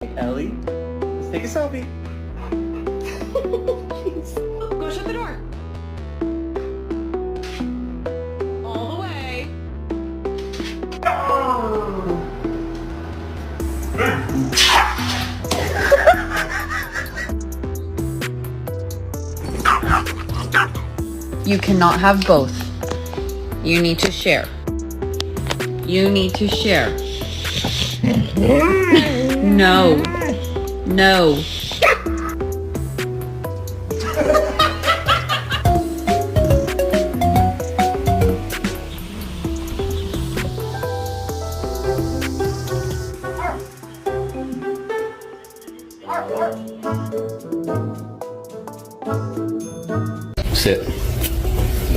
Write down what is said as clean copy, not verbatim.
Ellie, let's take a selfie. Go shut the door. All the way. You cannot have both. You need to share. You need to share. No. No.